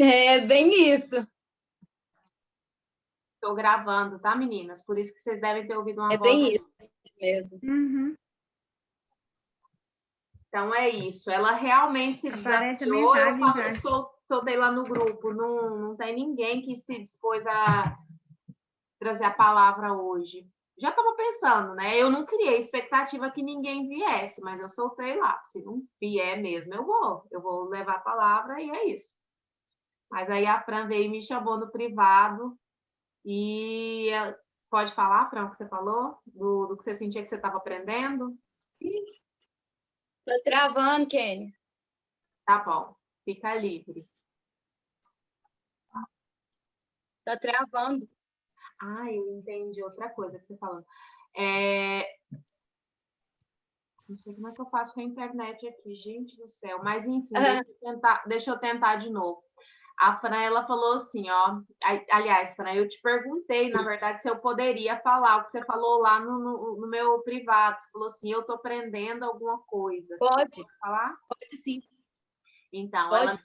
É bem isso. Estou gravando, tá, meninas? Por isso que vocês devem ter ouvido uma É voz. bem isso mesmo. Uhum. Então é isso. Ela realmente se Aparece a desafiou. Eu mensagem falei, já. soltei lá no grupo. Não tem ninguém que se dispôs a trazer a palavra hoje. Já estava pensando, né? Eu não criei expectativa que ninguém viesse, mas eu soltei lá. Se não vier mesmo, eu vou levar a palavra e é isso. Mas aí a Fran veio e me chamou no privado e pode falar, Fran, o que você falou? Do que você sentia que você estava aprendendo? Tá travando, Kenny. Tá bom, fica livre. Tá travando. Ah, eu entendi outra coisa que você falou. Não sei como é que eu faço com a internet aqui, gente do céu. Mas, enfim, deixa eu tentar de novo. A Fran, ela falou assim, ó. Aliás, Fran, eu te perguntei, na verdade, se eu poderia falar o que você falou lá no meu privado. Você falou assim, eu tô aprendendo alguma coisa. Pode. Você pode falar? Pode sim. Então, Pode.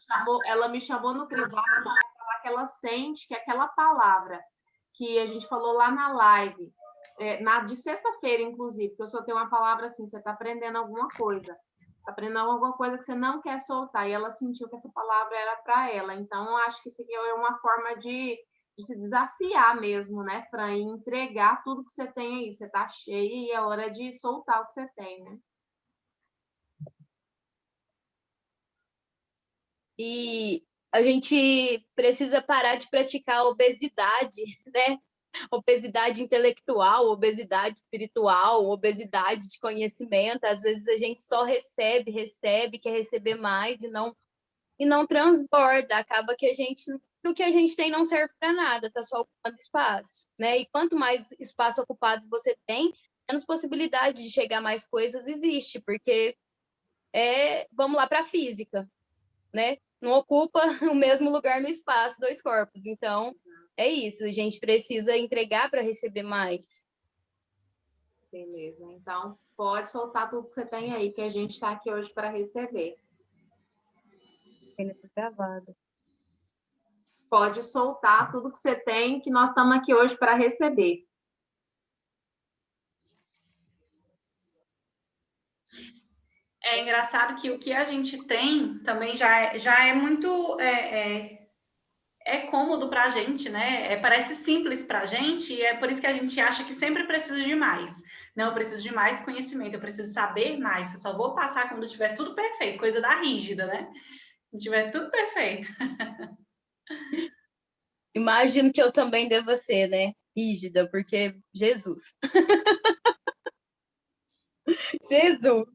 ela me chamou no privado para falar que ela sente que aquela palavra que a gente falou lá na live, de sexta-feira, inclusive, porque eu só tenho uma palavra assim, você está aprendendo alguma coisa. Está aprendendo alguma coisa que você não quer soltar. E ela sentiu que essa palavra era para ela. Então, eu acho que isso aqui é uma forma de se desafiar mesmo, né, Fran? E entregar tudo que você tem aí. Você está cheia e é hora de soltar o que você tem, né? E a gente precisa parar de praticar a obesidade, né? Obesidade intelectual, obesidade espiritual, obesidade de conhecimento. Às vezes a gente só recebe, quer receber mais e não transborda. Acaba que o que a gente tem não serve para nada, tá só ocupando espaço, né? E quanto mais espaço ocupado você tem, menos possibilidade de chegar a mais coisas existe, porque vamos lá para a física, né? Não ocupa o mesmo lugar no espaço, dois corpos. Então, é isso, a gente precisa entregar para receber mais. Beleza. Então, pode soltar tudo que você tem aí, que a gente está aqui hoje para receber. Gravado. Pode soltar tudo que você tem, que nós estamos aqui hoje para receber. É engraçado que o que a gente tem também já é muito cômodo para a gente, né? Parece simples para a gente e é por isso que a gente acha que sempre precisa de mais. Não, eu preciso de mais conhecimento, eu preciso saber mais. Eu só vou passar quando tiver tudo perfeito, coisa da rígida, né? Quando tiver tudo perfeito. Imagino que eu também devo ser, né? Rígida, porque Jesus. Jesus.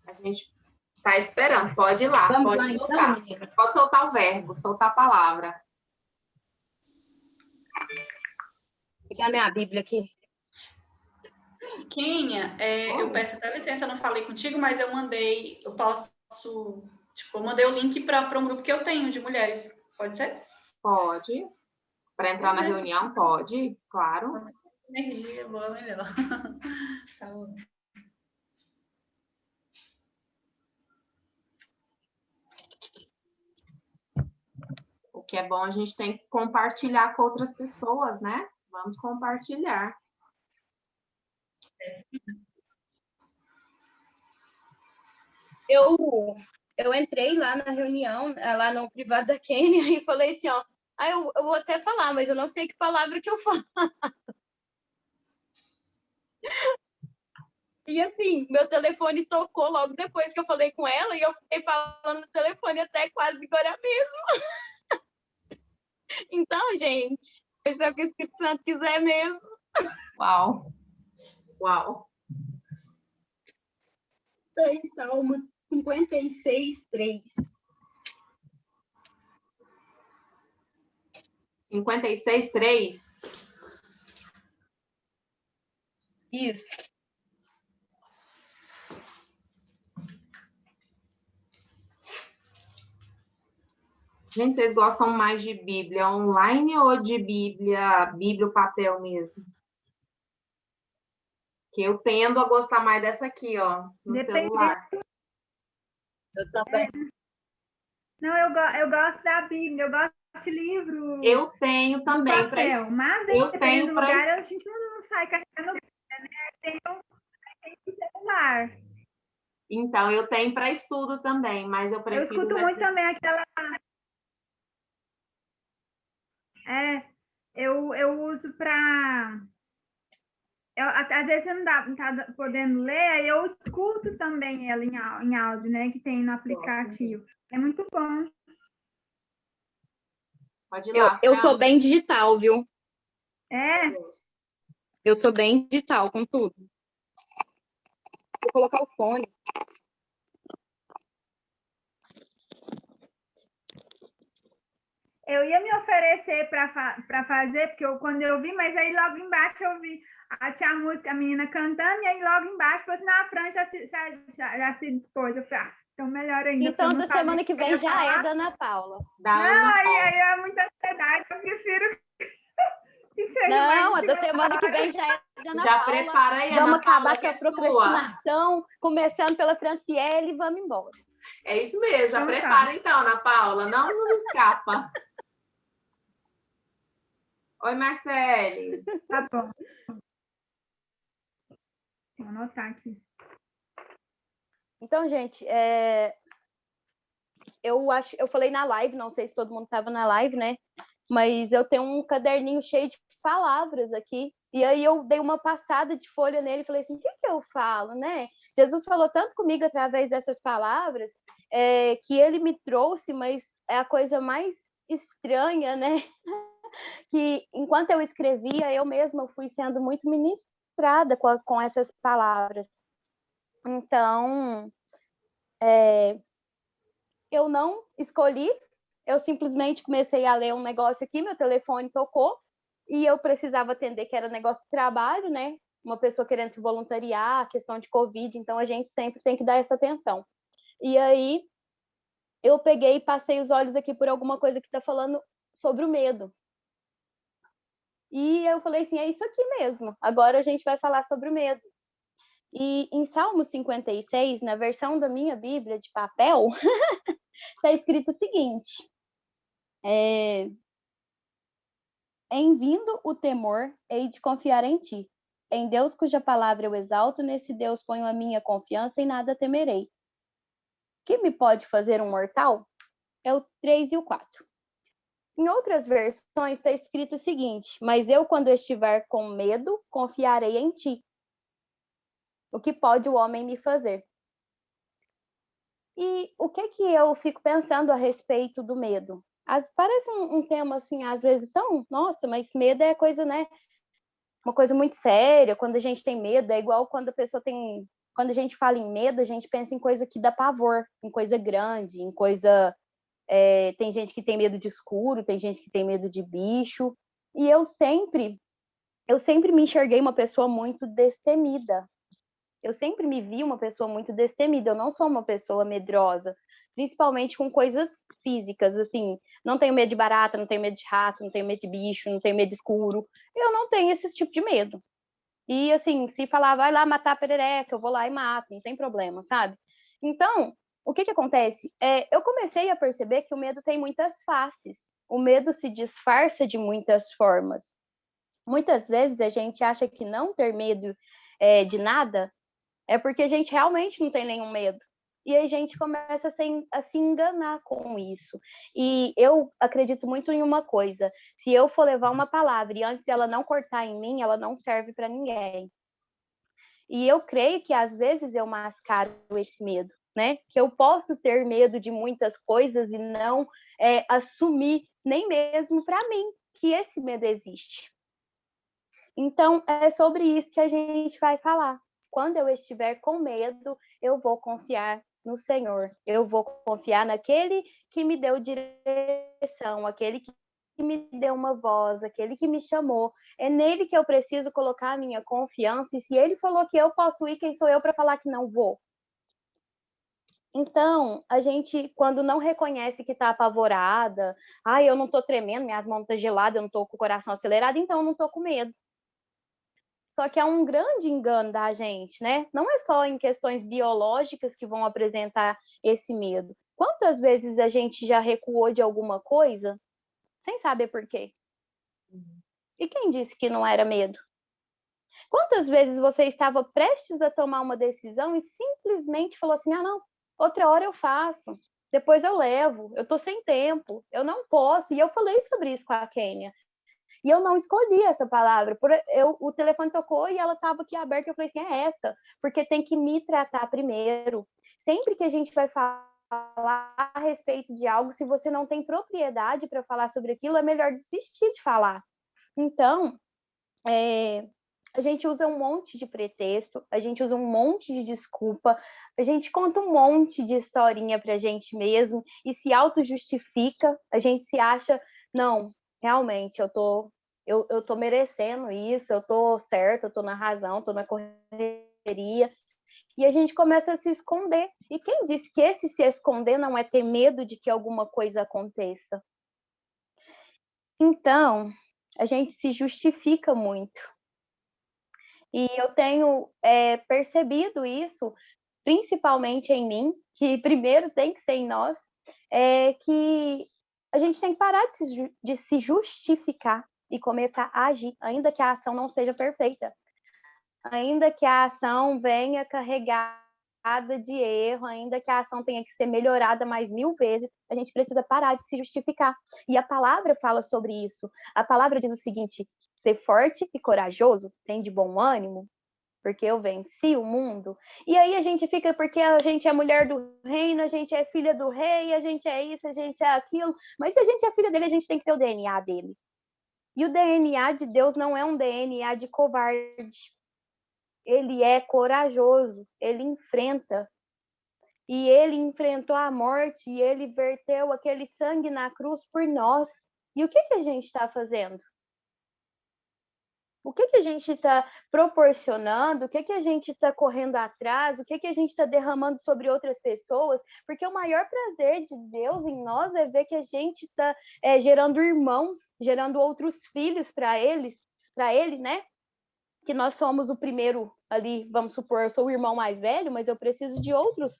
A gente está esperando. Pode ir lá. Vamos pode lá, soltar. então, meninas? Pode soltar o verbo, soltar a palavra. Vou pegar minha Bíblia aqui. Kênia, eu peço até licença, eu não falei contigo, mas eu mandei o link para um grupo que eu tenho de mulheres. Pode ser? Pode. Para entrar na reunião, pode, claro. Energia boa, melhor. Tá bom. O que é bom, a gente tem que compartilhar com outras pessoas, né? Vamos compartilhar. Eu entrei lá na reunião, lá no privado da Kênia, e falei assim, ó, eu vou até falar, mas eu não sei que palavra que eu falo. E assim, meu telefone tocou logo depois que eu falei com ela, e eu fiquei falando no telefone até quase agora mesmo. Então, gente, se é o que o Espírito Santo quiser mesmo. Uau! Uau! Então, em Salmos 56, 3. 56, 3. Isso. Gente, vocês gostam mais de Bíblia online ou de Bíblia papel mesmo? Que eu tendo a gostar mais dessa aqui, ó, no celular. Eu também. Não, eu gosto da Bíblia, eu gosto de livro. Eu tenho também. Papel, mas eu dependendo tenho do pra lugar, a gente não sai carregando Bíblia, né? Tem o celular. Então, eu tenho para estudo também, mas eu Eu prefiro escuto muito também aquela. Eu uso para. Às vezes você não tá podendo ler, aí eu escuto também ela em áudio, né? Que tem no aplicativo. É muito bom. Pode ir lá. Eu sou bem digital, viu? É, Eu sou bem digital com tudo. Vou colocar o fone. eu ia me oferecer para fazer, porque quando eu vi, mas aí logo embaixo eu vi tinha a música, a menina cantando, e aí logo embaixo, fosse na frente já se dispôs. Eu falei, então melhor ainda. Então, da semana que vem já é da Ana Paula. Aí é muita ansiedade, eu prefiro que seja mais. Não, a da semana que vem já é da Ana Já Paula. prepara aí, Vamos Ana acabar Paula, com a que é sua. procrastinação, começando pela Franciele e vamos embora. É isso mesmo, já Então tá. prepara então, Ana Paula, não nos escapa. Oi, Marcele. Tá bom. Vou anotar aqui. Então, gente, eu falei na live, não sei se todo mundo estava na live, né? Mas eu tenho um caderninho cheio de palavras aqui. E aí eu dei uma passada de folha nele e falei assim, o que eu falo, né? Jesus falou tanto comigo através dessas palavras que ele me trouxe, mas é a coisa mais estranha, né? Que enquanto eu escrevia, eu mesma fui sendo muito ministrada com essas palavras. Então, eu não escolhi, eu simplesmente comecei a ler um negócio aqui, meu telefone tocou, e eu precisava atender que era negócio de trabalho, né? Uma pessoa querendo se voluntariar, questão de Covid, então a gente sempre tem que dar essa atenção. E aí, eu peguei e passei os olhos aqui por alguma coisa que está falando sobre o medo. E eu falei assim, é isso aqui mesmo, agora a gente vai falar sobre o medo. E em Salmo 56, na versão da minha Bíblia de papel, está escrito o seguinte, em vindo o temor, hei de confiar em ti. Em Deus cuja palavra eu exalto, nesse Deus ponho a minha confiança e nada temerei. Que me pode fazer um mortal? É o 3 e o 4. Em outras versões está escrito o seguinte, mas eu quando estiver com medo, confiarei em ti. O que pode o homem me fazer? E o que eu fico pensando a respeito do medo? Parece um tema assim, às vezes tão, nossa, mas medo é coisa, né? Uma coisa muito séria. Quando a gente tem medo, é igual quando a pessoa tem. Quando a gente fala em medo, a gente pensa em coisa que dá pavor, em coisa grande, em coisa. Tem gente que tem medo de escuro, tem gente que tem medo de bicho. E eu sempre me enxerguei uma pessoa muito destemida. Eu sempre me vi uma pessoa muito destemida. Eu não sou uma pessoa medrosa, principalmente com coisas físicas, assim. Não tenho medo de barata, não tenho medo de rato, não tenho medo de bicho, não tenho medo de escuro. Eu não tenho esse tipo de medo. E, assim, se falar, vai lá matar a perereca, eu vou lá e mato, não tem problema, sabe? Então, o que acontece? Eu comecei a perceber que o medo tem muitas faces. O medo se disfarça de muitas formas. Muitas vezes a gente acha que não ter medo de nada é porque a gente realmente não tem nenhum medo. E a gente começa a se enganar com isso. E eu acredito muito em uma coisa. Se eu for levar uma palavra e antes ela não cortar em mim, ela não serve para ninguém. E eu creio que às vezes eu mascaro esse medo, né? Que eu posso ter medo de muitas coisas e não assumir nem mesmo para mim que esse medo existe. Então, é sobre isso que a gente vai falar. Quando eu estiver com medo, eu vou confiar no Senhor. Eu vou confiar naquele que me deu direção, aquele que me deu uma voz, aquele que me chamou. É nele que eu preciso colocar a minha confiança. E se ele falou que eu posso ir, quem sou eu para falar que não vou? Então, a gente, quando não reconhece que está apavorada, eu não estou tremendo, minhas mãos estão geladas, eu não estou com o coração acelerado, então eu não estou com medo. Só que é um grande engano da gente, né? Não é só em questões biológicas que vão apresentar esse medo. Quantas vezes a gente já recuou de alguma coisa sem saber por quê? E quem disse que não era medo? Quantas vezes você estava prestes a tomar uma decisão e simplesmente falou assim: ah, não, outra hora eu faço, depois eu levo, eu tô sem tempo, eu não posso. E eu falei sobre isso com a Kênia. E eu não escolhi essa palavra. O telefone tocou e ela estava aqui aberta. Eu falei assim, é essa, porque tem que me tratar primeiro. Sempre que a gente vai falar a respeito de algo, se você não tem propriedade para falar sobre aquilo, é melhor desistir de falar. Então, a gente usa um monte de pretexto, a gente usa um monte de desculpa, a gente conta um monte de historinha pra gente mesmo e se auto-justifica, a gente se acha, não, realmente, eu tô merecendo isso, eu tô certa, eu tô na razão, tô na correria, e a gente começa a se esconder. E quem disse que esse se esconder não é ter medo de que alguma coisa aconteça? Então, a gente se justifica muito. E eu tenho percebido isso, principalmente em mim, que primeiro tem que ser em nós, que a gente tem que parar de se justificar e começar a agir, ainda que a ação não seja perfeita, ainda que a ação venha carregada de erro, ainda que a ação tenha que ser melhorada mais 1000 vezes, a gente precisa parar de se justificar. E a palavra fala sobre isso. A palavra diz o seguinte: ser forte e corajoso, tem de bom ânimo, porque eu venci o mundo. E aí a gente fica, porque a gente é mulher do reino, a gente é filha do rei, a gente é isso, a gente é aquilo. Mas se a gente é filha dele, a gente tem que ter o DNA dele. E o DNA de Deus não é um DNA de covarde. Ele é corajoso, ele enfrenta. E ele enfrentou a morte, e ele verteu aquele sangue na cruz por nós. E o que a gente está fazendo? O que a gente está proporcionando, o que a gente está correndo atrás, o que a gente está derramando sobre outras pessoas, porque o maior prazer de Deus em nós é ver que a gente está gerando irmãos, gerando outros filhos para ele, né? Que nós somos o primeiro ali, vamos supor, eu sou o irmão mais velho, mas eu preciso de outros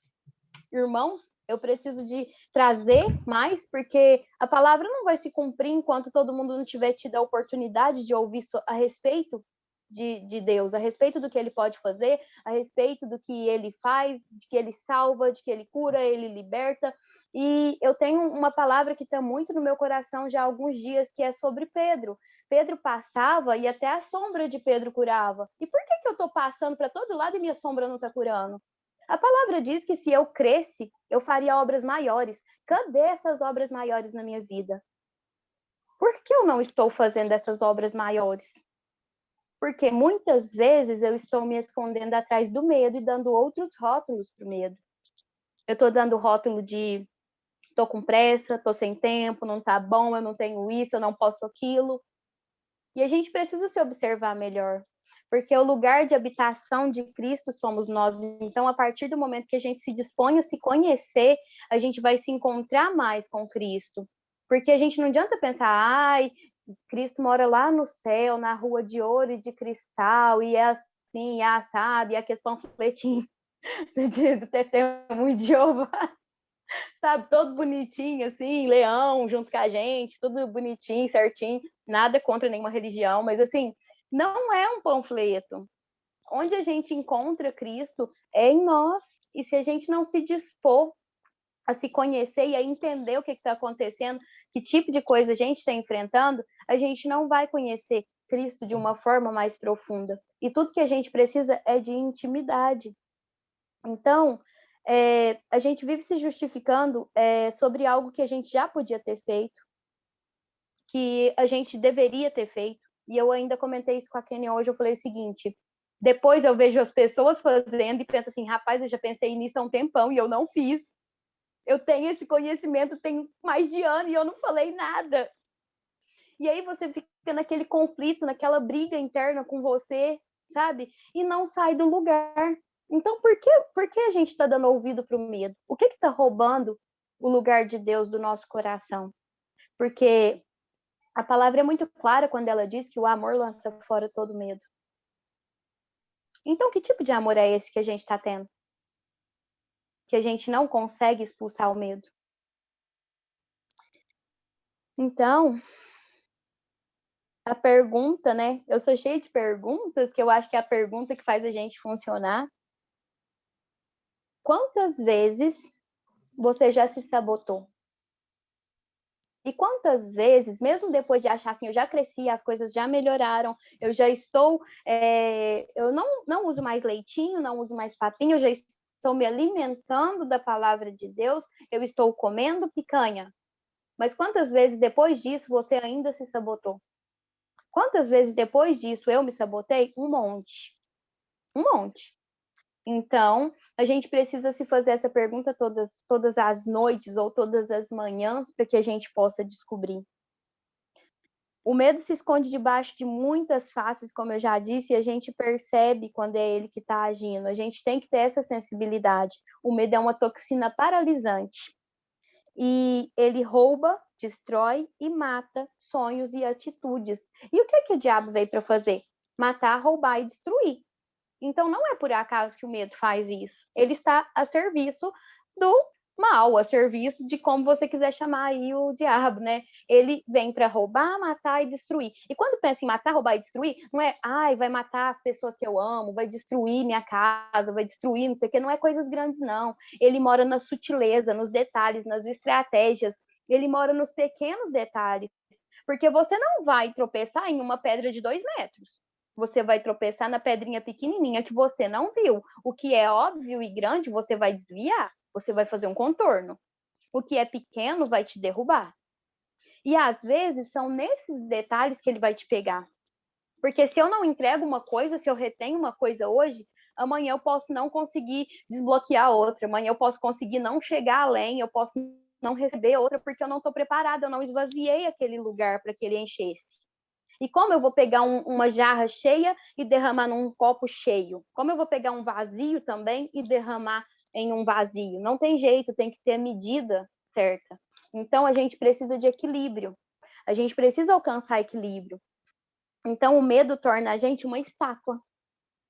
irmãos, eu preciso de trazer mais, porque a palavra não vai se cumprir enquanto todo mundo não tiver tido a oportunidade de ouvir a respeito de Deus, a respeito do que ele pode fazer, a respeito do que ele faz, de que ele salva, de que ele cura, ele liberta. E eu tenho uma palavra que está muito no meu coração já há alguns dias, que é sobre Pedro. Pedro passava e até a sombra de Pedro curava. E por que eu estou passando para todo lado e minha sombra não está curando? A palavra diz que se eu cresce, eu faria obras maiores. Cadê essas obras maiores na minha vida? Por que eu não estou fazendo essas obras maiores? Porque muitas vezes eu estou me escondendo atrás do medo e dando outros rótulos para o medo. Eu estou dando rótulo de estou com pressa, estou sem tempo, não está bom, eu não tenho isso, eu não posso aquilo. E a gente precisa se observar melhor. Porque o lugar de habitação de Cristo somos nós. Então, a partir do momento que a gente se dispõe a se conhecer, a gente vai se encontrar mais com Cristo. Porque a gente não adianta pensar, ai, Cristo mora lá no céu, na rua de ouro e de cristal, e é assim, é assado, e a questão panfletinho do testemunho de Jeová, sabe, todo bonitinho, assim, leão junto com a gente, tudo bonitinho, certinho, nada contra nenhuma religião, mas assim, não é um panfleto. Onde a gente encontra Cristo é em nós. E se a gente não se dispor a se conhecer e a entender o que está acontecendo, que tipo de coisa a gente está enfrentando, a gente não vai conhecer Cristo de uma forma mais profunda. E tudo que a gente precisa é de intimidade. Então, a gente vive se justificando sobre algo que a gente já podia ter feito, que a gente deveria ter feito. E eu ainda comentei isso com a Kênia hoje, eu falei o seguinte: depois eu vejo as pessoas fazendo e penso assim, rapaz, eu já pensei nisso há um tempão e eu não fiz. Eu tenho esse conhecimento tem mais de ano e eu não falei nada. E aí você fica naquele conflito, naquela briga interna com você, sabe? E não sai do lugar. Então, por que a gente está dando ouvido para o medo? O que está roubando o lugar de Deus do nosso coração? Porque a palavra é muito clara quando ela diz que o amor lança fora todo medo. Então, que tipo de amor é esse que a gente está tendo? Que a gente não consegue expulsar o medo. Então, a pergunta, né? Eu sou cheia de perguntas, que eu acho que é a pergunta que faz a gente funcionar. Quantas vezes você já se sabotou? E quantas vezes, mesmo depois de achar assim, eu já cresci, as coisas já melhoraram, eu já estou, eu não uso mais leitinho, não uso mais papinho, eu já estou me alimentando da palavra de Deus, eu estou comendo picanha. Mas quantas vezes depois disso você ainda se sabotou? Quantas vezes depois disso eu me sabotei? Um monte. Um monte. Então, a gente precisa se fazer essa pergunta todas as noites ou todas as manhãs para que a gente possa descobrir. O medo se esconde debaixo de muitas faces, como eu já disse, e a gente percebe quando é ele que está agindo. A gente tem que ter essa sensibilidade. O medo é uma toxina paralisante. E ele rouba, destrói e mata sonhos e atitudes. E o que o diabo veio para fazer? Matar, roubar e destruir. Então, não é por acaso que o medo faz isso. Ele está a serviço do mal, a serviço de como você quiser chamar aí o diabo, né? Ele vem para roubar, matar e destruir. E quando pensa em matar, roubar e destruir, não é, vai matar as pessoas que eu amo, vai destruir minha casa, vai destruir não sei o quê, não é coisas grandes, não. Ele mora na sutileza, nos detalhes, nas estratégias, ele mora nos pequenos detalhes. Porque você não vai tropeçar em uma pedra de 2 metros. Você vai tropeçar na pedrinha pequenininha que você não viu. O que é óbvio e grande, você vai desviar. Você vai fazer um contorno. O que é pequeno vai te derrubar. E às vezes são nesses detalhes que ele vai te pegar. Porque se eu não entrego uma coisa, se eu retenho uma coisa hoje, amanhã eu posso não conseguir desbloquear outra. Amanhã eu posso conseguir não chegar além, eu posso não receber outra porque eu não estou preparada, eu não esvaziei aquele lugar para que ele enchesse. E como eu vou pegar uma jarra cheia e derramar num copo cheio? Como eu vou pegar um vazio também e derramar em um vazio? Não tem jeito, tem que ter a medida certa. Então, a gente precisa de equilíbrio. A gente precisa alcançar equilíbrio. Então, o medo torna a gente uma estátua.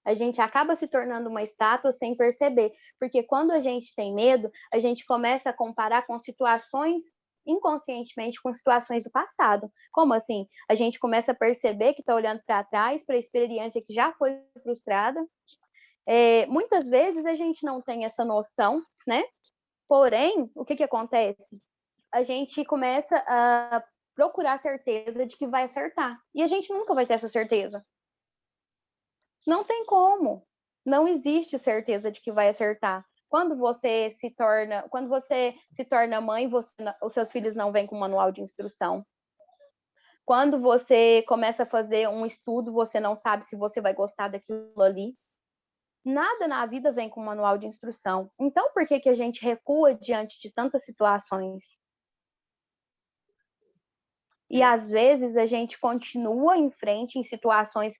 A gente acaba se tornando uma estátua sem perceber. Porque quando a gente tem medo, a gente começa a comparar com situações inconscientemente com situações do passado. Como assim? A gente começa a perceber que está olhando para trás, para a experiência que já foi frustrada. Muitas vezes a gente não tem essa noção, né? Porém, o que acontece? A gente começa a procurar certeza de que vai acertar. E a gente nunca vai ter essa certeza. Não tem como. Não existe certeza de que vai acertar. Quando você se torna mãe, os seus filhos não vêm com manual de instrução. Quando você começa a fazer um estudo, você não sabe se você vai gostar daquilo ali. Nada na vida vem com manual de instrução. Então, por que a gente recua diante de tantas situações? E às vezes a gente continua em frente em situações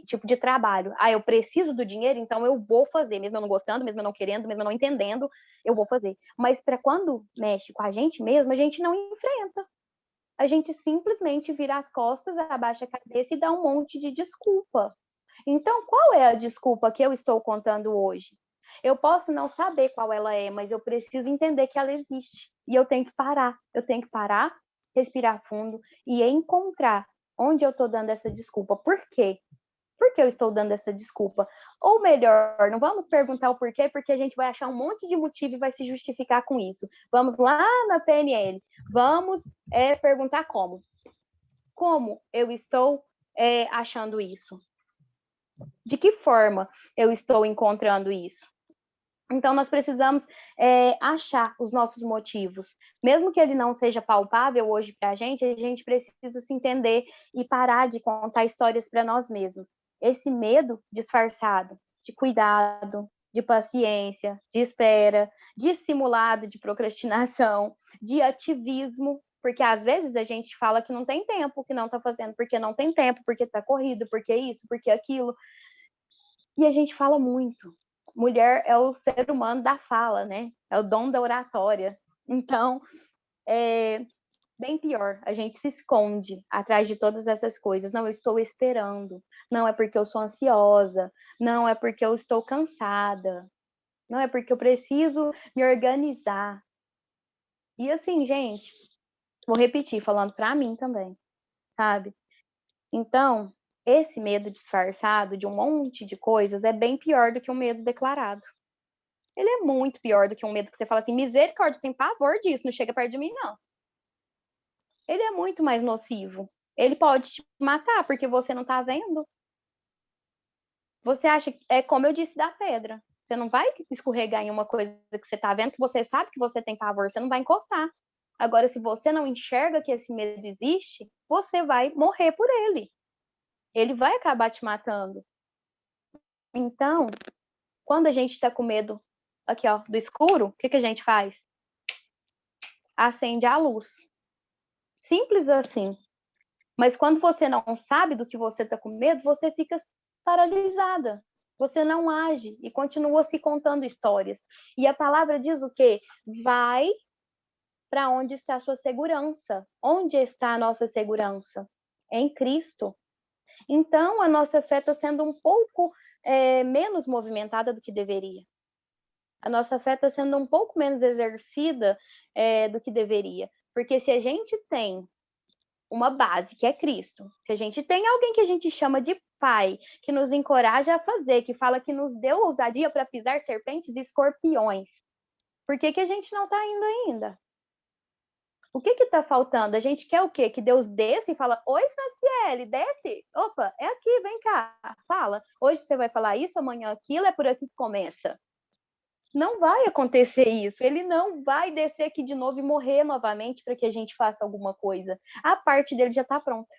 tipo de trabalho. Eu preciso do dinheiro, então eu vou fazer, mesmo eu não gostando, mesmo eu não querendo, mesmo eu não entendendo, eu vou fazer. Mas para quando mexe com a gente mesmo, a gente não enfrenta. A gente simplesmente vira as costas, abaixa a cabeça e dá um monte de desculpa. Então, qual é a desculpa que eu estou contando hoje? Eu posso não saber qual ela é, mas eu preciso entender que ela existe. E eu tenho que parar. Eu tenho que parar, respirar fundo e encontrar onde eu estou dando essa desculpa. Por quê? Por que eu estou dando essa desculpa? Ou melhor, não vamos perguntar o porquê, porque a gente vai achar um monte de motivo e vai se justificar com isso. Vamos lá na PNL. Vamos perguntar como. Como eu estou achando isso? De que forma eu estou encontrando isso? Então, nós precisamos achar os nossos motivos. Mesmo que ele não seja palpável hoje para a gente precisa se entender e parar de contar histórias para nós mesmos. Esse medo disfarçado de cuidado, de paciência, de espera, de simulado, de procrastinação, de ativismo, porque às vezes a gente fala que não tem tempo, que não está fazendo, porque não tem tempo, porque está corrido, porque isso, porque aquilo. E a gente fala muito. Mulher é o ser humano da fala, né? É o dom da oratória. Então, Bem pior, a gente se esconde atrás de todas essas coisas. Não, eu estou esperando. Não é porque eu sou ansiosa. Não é porque eu estou cansada. Não é porque eu preciso me organizar. E assim, gente, vou repetir, falando para mim também, sabe? Então, esse medo disfarçado de um monte de coisas é bem pior do que um medo declarado. Ele é muito pior do que um medo que você fala assim, misericórdia, tem pavor disso, não chega perto de mim, não. Ele é muito mais nocivo. Ele pode te matar porque você não tá vendo. Você acha, é como eu disse da pedra. Você não vai escorregar em uma coisa que você tá vendo, que você sabe que você tem pavor, você não vai encostar. Agora, se você não enxerga que esse medo existe, você vai morrer por ele. Ele vai acabar te matando. Então, quando a gente está com medo aqui, ó, do escuro, o que a gente faz? Acende a luz. Simples assim. Mas quando você não sabe do que você está com medo, você fica paralisada. Você não age e continua se contando histórias. E a palavra diz o quê? Vai para onde está a sua segurança. Onde está a nossa segurança? Em Cristo. Então, a nossa fé está sendo um pouco menos movimentada do que deveria. A nossa fé está sendo um pouco menos exercida do que deveria. Porque se a gente tem uma base, que é Cristo, se a gente tem alguém que a gente chama de Pai, que nos encoraja a fazer, que fala que nos deu ousadia para pisar serpentes e escorpiões, por que a gente não está indo ainda? O que está faltando? A gente quer o quê? Que Deus desça e fala, oi, Franciele, desce. Opa, é aqui, vem cá, fala. Hoje você vai falar isso, amanhã aquilo, é por aqui que começa. Não vai acontecer isso. Ele não vai descer aqui de novo e morrer novamente para que a gente faça alguma coisa. A parte dele já está pronta.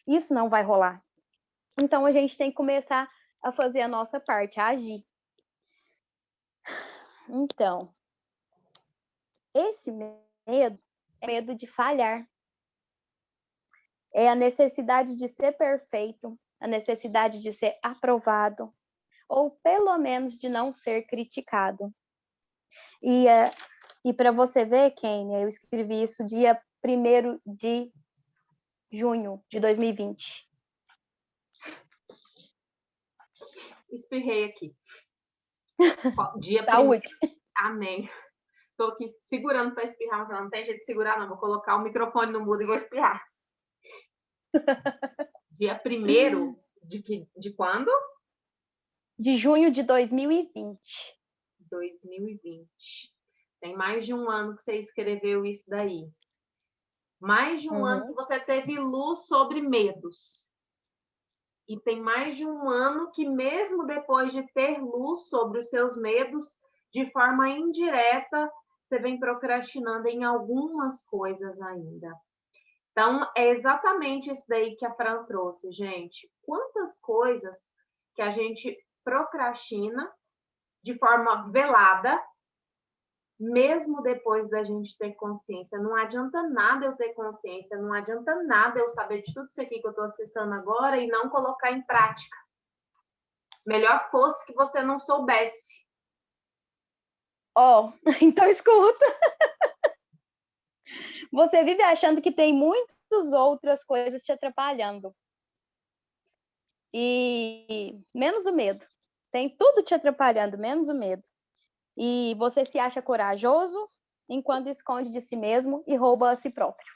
Isso não vai rolar. Então, a gente tem que começar a fazer a nossa parte, a agir. Então, esse medo é medo de falhar. É a necessidade de ser perfeito, a necessidade de ser aprovado, ou pelo menos de não ser criticado. E para você ver, Kênia, eu escrevi isso dia 1º de junho de 2020. Espirrei aqui. Dia Saúde. Amém. Estou aqui segurando para espirrar, mas não tem jeito de segurar, não. Vou colocar o microfone no mudo e vou espirrar. Dia 1º de quando? De junho de 2020. 2020. Tem mais de um ano que você escreveu isso daí. Mais de um ano que você teve luz sobre medos. E tem mais de um ano que, mesmo depois de ter luz sobre os seus medos, de forma indireta, você vem procrastinando em algumas coisas ainda. Então, é exatamente isso daí que a Fran trouxe, gente. Quantas coisas que a gente procrastina de forma velada, mesmo depois da gente ter consciência. Não adianta nada eu ter consciência, não adianta nada eu saber de tudo isso aqui que eu estou acessando agora e não colocar em prática. Melhor fosse que você não soubesse. Ó, então escuta. Você vive achando que tem muitas outras coisas te atrapalhando. E menos o medo. Tem tudo te atrapalhando, menos o medo. E você se acha corajoso enquanto esconde de si mesmo e rouba a si próprio.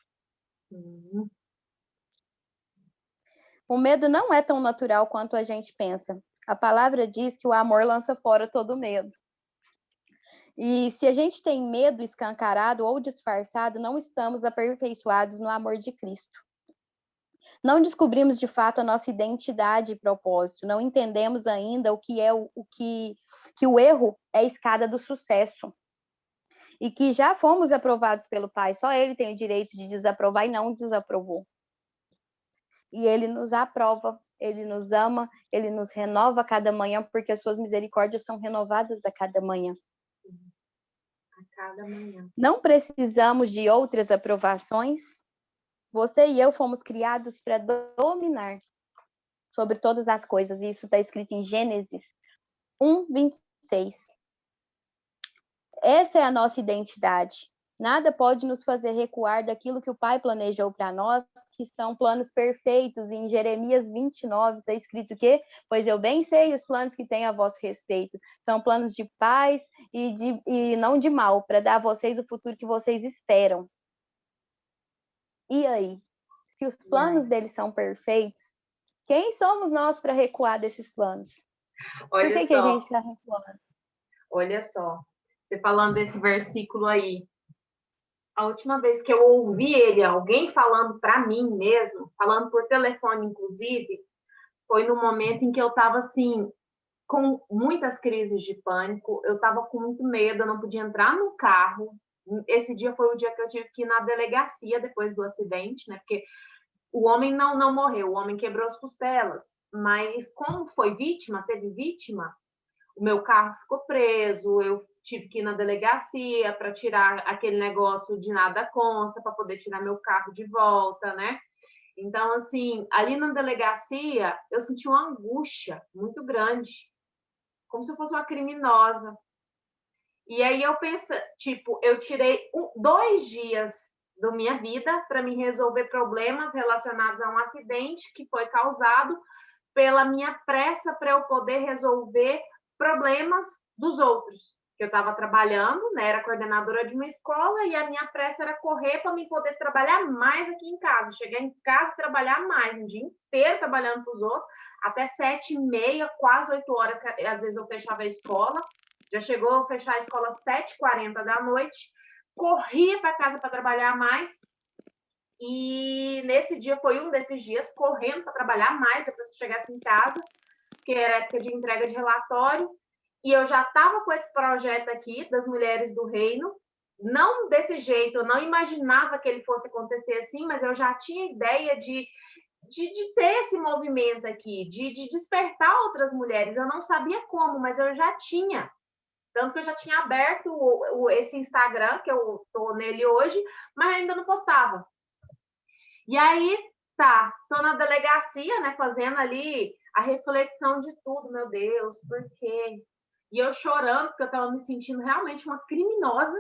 O medo não é tão natural quanto a gente pensa. A palavra diz que o amor lança fora todo medo. E se a gente tem medo escancarado ou disfarçado, não estamos aperfeiçoados no amor de Cristo. Não descobrimos de fato a nossa identidade e propósito. Não entendemos ainda o que é que o erro é a escada do sucesso. E que já fomos aprovados pelo Pai. Só Ele tem o direito de desaprovar e não desaprovou. E Ele nos aprova, Ele nos ama, Ele nos renova a cada manhã, porque as suas misericórdias são renovadas a cada manhã. A cada manhã. Não precisamos de outras aprovações. Você e eu fomos criados para dominar sobre todas as coisas. E isso está escrito em Gênesis 1:26. Essa é a nossa identidade. Nada pode nos fazer recuar daquilo que o Pai planejou para nós, que são planos perfeitos. Em Jeremias 29 está escrito que, pois eu bem sei os planos que tenho a vosso respeito. São planos de paz e não de mal, para dar a vocês o futuro que vocês esperam. E aí? Se os planos deles são perfeitos, quem somos nós para recuar desses planos? Por que a gente está recuando? Olha só, você falando desse versículo aí, a última vez que eu ouvi ele, alguém falando para mim mesmo, falando por telefone, inclusive, foi no momento em que eu estava assim, com muitas crises de pânico, eu estava com muito medo, eu não podia entrar no carro. Esse dia foi o dia que eu tive que ir na delegacia depois do acidente, né? Porque o homem não morreu, o homem quebrou as costelas, mas como foi vítima, teve vítima, o meu carro ficou preso, eu tive que ir na delegacia para tirar aquele negócio de nada consta, para poder tirar meu carro de volta, né? Então, assim, ali na delegacia, eu senti uma angústia muito grande, como se eu fosse uma criminosa. E aí eu penso, tipo, eu tirei 2 dias da minha vida para me resolver problemas relacionados a um acidente que foi causado pela minha pressa para eu poder resolver problemas dos outros. Eu estava trabalhando, né, era coordenadora de uma escola e a minha pressa era correr para me poder trabalhar mais aqui em casa, chegar em casa e trabalhar mais, um dia inteiro trabalhando para os outros, até 7h30, quase 8 horas, que às vezes eu fechava a escola, já chegou a fechar a escola às 7h40 da noite, corria para casa para trabalhar mais, e nesse dia foi um desses dias, correndo para trabalhar mais, depois que eu chegasse em casa, porque era época de entrega de relatório, e eu já estava com esse projeto aqui, das Mulheres do Reino, não desse jeito, eu não imaginava que ele fosse acontecer assim, mas eu já tinha ideia de ter esse movimento aqui, de despertar outras mulheres. Eu não sabia como, mas eu já tinha. Tanto que eu já tinha aberto esse Instagram, que eu estou nele hoje, mas ainda não postava. E aí, tá, tô na delegacia, né, fazendo ali a reflexão de tudo, meu Deus, por quê? E eu chorando, porque eu tava me sentindo realmente uma criminosa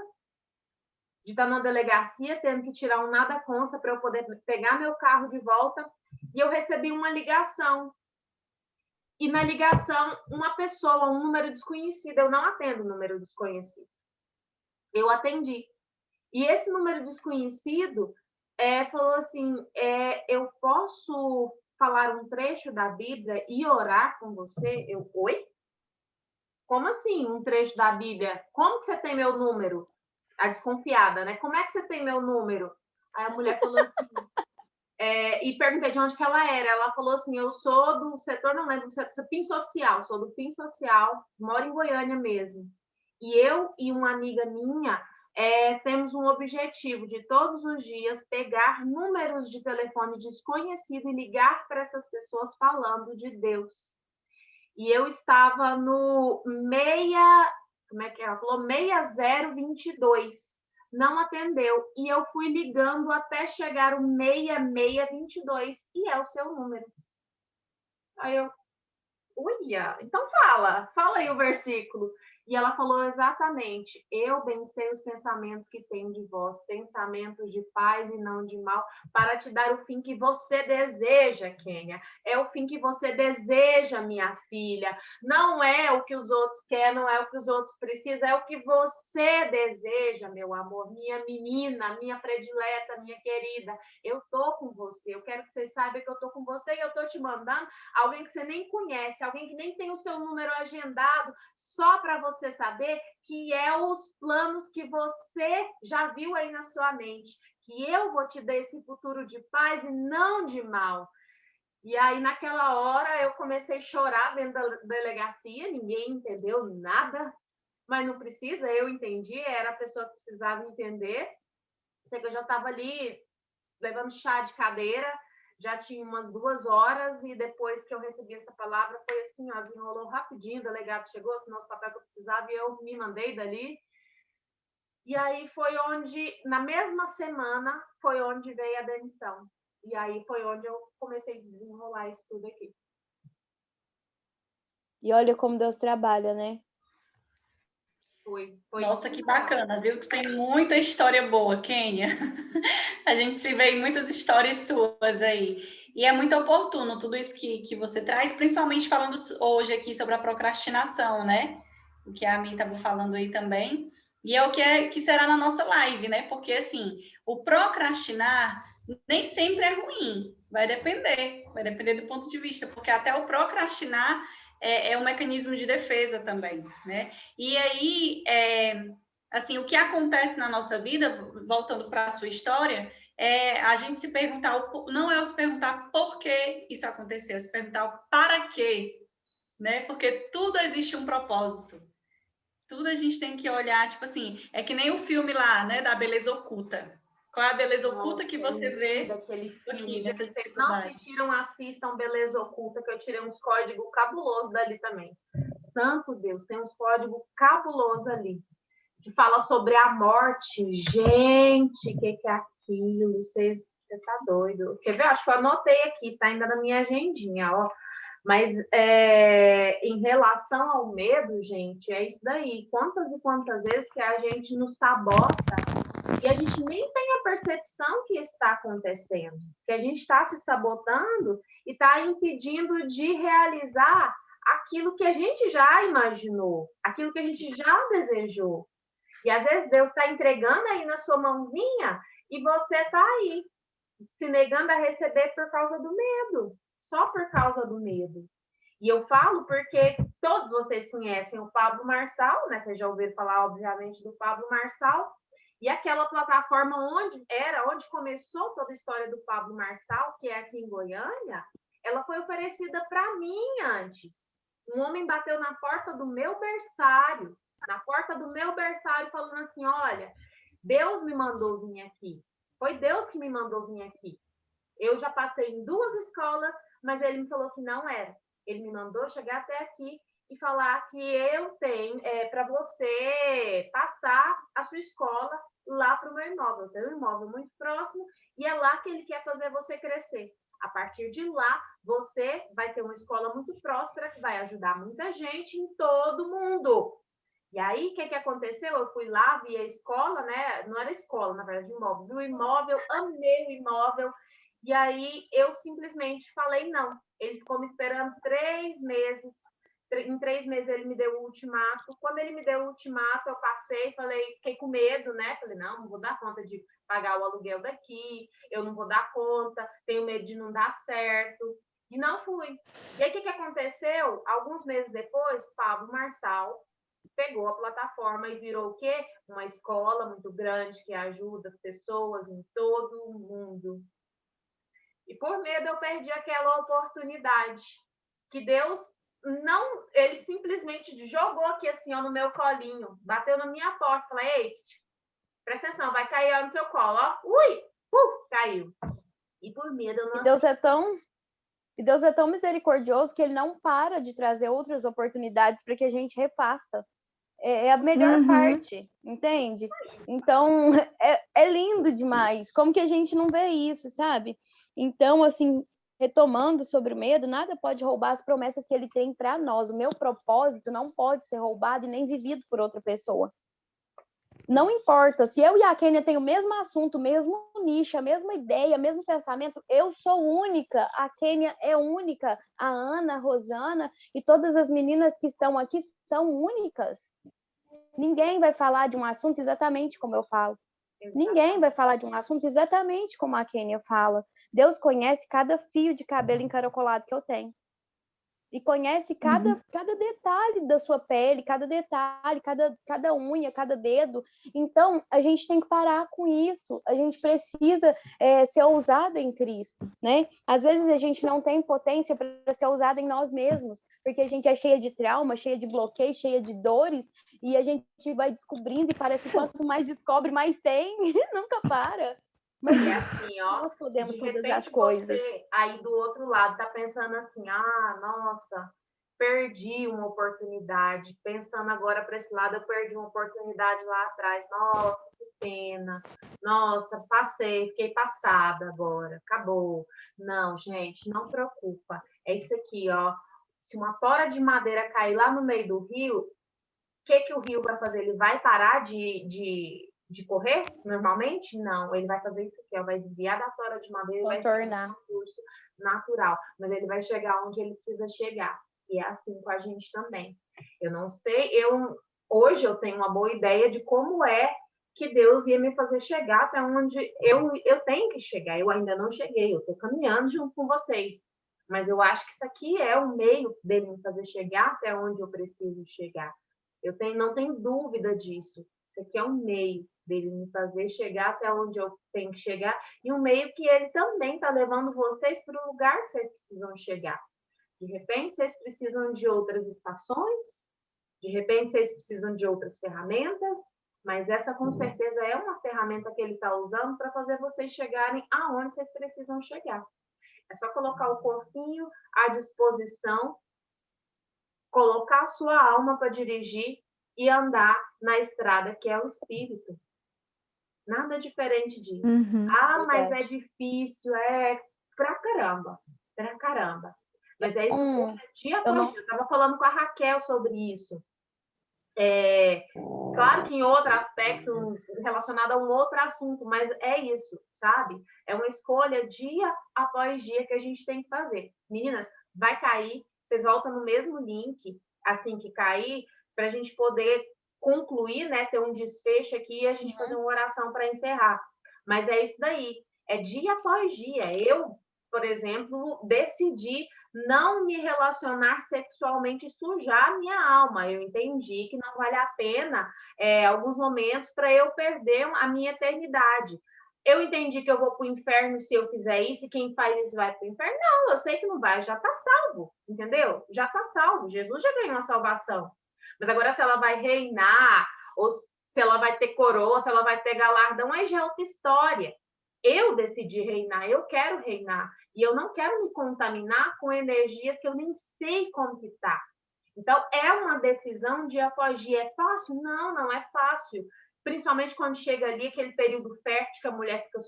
de estar na delegacia, tendo que tirar um nada consta para eu poder pegar meu carro de volta. E eu recebi uma ligação. E na ligação, uma pessoa, um número desconhecido, eu não atendo número desconhecido. Eu atendi. E esse número desconhecido falou assim, eu posso falar um trecho da Bíblia e orar com você? Eu, oi? Como assim, um trecho da Bíblia? Como que você tem meu número? A desconfiada, né? Como é que você tem meu número? Aí a mulher falou assim, e perguntei de onde que ela era. Ela falou assim, eu sou do setor, não lembro, do setor PIN Social, sou do PIN Social, moro em Goiânia mesmo. E eu e uma amiga minha temos um objetivo de todos os dias pegar números de telefone desconhecido e ligar para essas pessoas falando de Deus. E eu estava no como é que ela falou? 6022. Não atendeu. E eu fui ligando até chegar o 6622 e é o seu número. Aí eu, uia, então fala aí o versículo. E ela falou exatamente, eu bem sei os pensamentos que tenho de vós, pensamentos de paz e não de mal, para te dar o fim que você deseja, Kênia. É o fim que você deseja, minha filha. Não é o que os outros querem, não é o que os outros precisam, é o que você deseja, meu amor, minha menina, minha predileta, minha querida. Eu tô com você, eu quero que você saiba que eu tô com você e eu tô te mandando alguém que você nem conhece, alguém que nem tem o seu número agendado, só para você saber que é os planos que você já viu aí na sua mente, que eu vou te dar esse futuro de paz e não de mal. E aí, naquela hora, eu comecei a chorar dentro da delegacia, ninguém entendeu nada, mas não precisa, eu entendi, era a pessoa que precisava entender. Sei que eu já estava ali levando chá de cadeira, já tinha umas 2 horas, e depois que eu recebi essa palavra, foi assim, ó, desenrolou rapidinho, o delegado chegou, assinou os papéis que eu precisava, e eu me mandei dali. E aí foi onde, na mesma semana, foi onde veio a demissão. E aí foi onde eu comecei a desenrolar isso tudo aqui. E olha como Deus trabalha, né? Foi Nossa, que surreal. bacana, viu? Tu tem muita história boa, Kênia. A gente se vê em muitas histórias suas aí. E é muito oportuno tudo isso que você traz, principalmente falando hoje aqui sobre a procrastinação, né? O que a Ami estava falando aí também. E é o que será na nossa live, né? Porque, assim, o procrastinar nem sempre é ruim. Vai depender do ponto de vista, porque até o procrastinar é um mecanismo de defesa também, né? E aí, assim, o que acontece na nossa vida, voltando para a sua história, a gente se perguntar, não é se perguntar por que isso aconteceu, é se perguntar o para quê, né? Porque tudo existe um propósito. Tudo a gente tem que olhar, tipo assim, é que nem o filme lá, né, da beleza oculta. Qual é a beleza oculta que você vê Aquele isso filme. aqui, Gente, nessa se vocês não dificuldade? assistiram, assistam Beleza Oculta, que eu tirei uns códigos cabulosos dali também. Santo Deus, tem uns códigos cabulosos ali. Que fala sobre a morte. Gente, o que é aquilo? Você tá doido. Quer ver? Acho que eu anotei aqui, tá ainda na minha agendinha, ó. Mas em relação ao medo, gente, é isso daí. Quantas e quantas vezes que a gente nos sabota e a gente nem tem a percepção que está acontecendo, que a gente está se sabotando e está impedindo de realizar aquilo que a gente já imaginou, aquilo que a gente já desejou. E às vezes Deus está entregando aí na sua mãozinha e você está aí se negando a receber por causa do medo, só por causa do medo. E eu falo porque todos vocês conhecem o Pablo Marçal, né? Vocês já ouviram falar, obviamente, do Pablo Marçal. E aquela plataforma onde começou toda a história do Pablo Marçal, que é aqui em Goiânia, ela foi oferecida para mim antes. Um homem bateu na porta do meu berçário, falando assim: olha, Deus me mandou vir aqui. Foi Deus que me mandou vir aqui. Eu já passei em 2 escolas, mas ele me falou que não era. Ele me mandou chegar até aqui e falar que eu tenho para você passar a sua escola lá para o meu imóvel. Eu tenho um imóvel muito próximo e é lá que ele quer fazer você crescer. A partir de lá, você vai ter uma escola muito próspera que vai ajudar muita gente em todo mundo. E aí, o que aconteceu? Eu fui lá, vi a escola, né? Não era escola, na verdade, imóvel. Vi o imóvel, amei o imóvel. E aí, eu simplesmente falei não. Ele ficou me esperando 3 meses. Em 3 meses, ele me deu o ultimato. Quando ele me deu o ultimato, eu passei, fiquei com medo, né? Falei, não vou dar conta de pagar o aluguel daqui. Eu não vou dar conta. Tenho medo de não dar certo. E não fui. E aí, o que aconteceu? Alguns meses depois, Pablo Marçal pegou a plataforma e virou o quê? Uma escola muito grande que ajuda pessoas em todo o mundo. E por medo eu perdi aquela oportunidade que Deus não, ele simplesmente jogou aqui assim, ó, no meu colinho, bateu na minha porta, falei: ei, presta atenção, vai cair ó, no seu colo, ó. Ui, caiu. E por medo eu não... E Deus é tão misericordioso que ele não para de trazer outras oportunidades para que a gente refaça. É a melhor parte, entende? Então, é lindo demais. Como que a gente não vê isso, sabe? Então, assim, retomando sobre o medo, nada pode roubar as promessas que ele tem para nós. O meu propósito não pode ser roubado e nem vivido por outra pessoa. Não importa, se eu e a Kênia têm o mesmo assunto, o mesmo nicho, a mesma ideia, o mesmo pensamento, eu sou única, a Kênia é única, a Ana, a Rosana e todas as meninas que estão aqui são únicas. Ninguém vai falar de um assunto exatamente como eu falo. Ninguém vai falar de um assunto exatamente como a Kênia fala. Deus conhece cada fio de cabelo encaracolado que eu tenho. E conhece cada detalhe da sua pele, cada detalhe, cada unha, cada dedo. Então, a gente tem que parar com isso. A gente precisa ser ousada em Cristo, né? Às vezes a gente não tem potência para ser ousada em nós mesmos, porque a gente é cheia de trauma, cheia de bloqueio, cheia de dores, e a gente vai descobrindo e parece que quanto mais descobre, mais tem. Nunca para. Mas é assim, ó, nós podemos de todas repente as coisas. você aí do outro lado tá pensando assim: ah, nossa, perdi uma oportunidade. Pensando agora para esse lado, eu perdi uma oportunidade lá atrás. Nossa, que pena. Nossa, fiquei passada agora, acabou. Não, gente, não preocupa. É isso aqui, ó. Se uma tora de madeira cair lá no meio do rio, que o rio vai fazer? Ele vai parar de correr normalmente? Não, ele vai fazer isso aqui, ó, vai desviar da tora de madeira e vai Contornar. seguir um curso natural, mas ele vai chegar onde ele precisa chegar. E é assim com a gente também. Eu não sei, hoje eu tenho uma boa ideia de como é que Deus ia me fazer chegar até onde eu tenho que chegar. Eu ainda não cheguei, eu estou caminhando junto com vocês. Mas eu acho que isso aqui é o meio dele me fazer chegar até onde eu preciso chegar. Não tenho dúvida disso. Isso aqui é um meio dele me fazer chegar até onde eu tenho que chegar e um meio que ele também está levando vocês para o lugar que vocês precisam chegar. De repente, vocês precisam de outras estações, de repente, vocês precisam de outras ferramentas, mas essa, com certeza, é uma ferramenta que ele está usando para fazer vocês chegarem aonde vocês precisam chegar. É só colocar o corpinho à disposição, colocar a sua alma para dirigir e andar na estrada, que é o Espírito. Nada diferente disso. Mas é difícil, pra caramba. Mas é isso, dia após dia. Eu estava falando com a Raquel sobre isso. Claro que em outro aspecto, relacionado a um outro assunto, mas é isso, sabe? É uma escolha dia após dia que a gente tem que fazer. Meninas, vai cair, vocês voltam no mesmo link, assim que cair, para a gente poder concluir, né? Ter um desfecho aqui e a gente fazer uma oração para encerrar. Mas é isso daí, é dia após dia. Eu, por exemplo, decidi não me relacionar sexualmente e sujar a minha alma. Eu entendi que não vale a pena alguns momentos para eu perder a minha eternidade. Eu entendi que eu vou para o inferno se eu fizer isso, e quem faz isso vai para o inferno. Não, eu sei que não vai, já está salvo, entendeu? Já está salvo, Jesus já ganhou a salvação. Mas agora se ela vai reinar, ou se ela vai ter coroa, se ela vai ter galardão, aí já é outra história. Eu decidi reinar, eu quero reinar. E eu não quero me contaminar com energias que eu nem sei como que tá. Então, é uma decisão dia após dia. É fácil? Não, não é fácil. Principalmente quando chega ali aquele período fértil que a mulher fica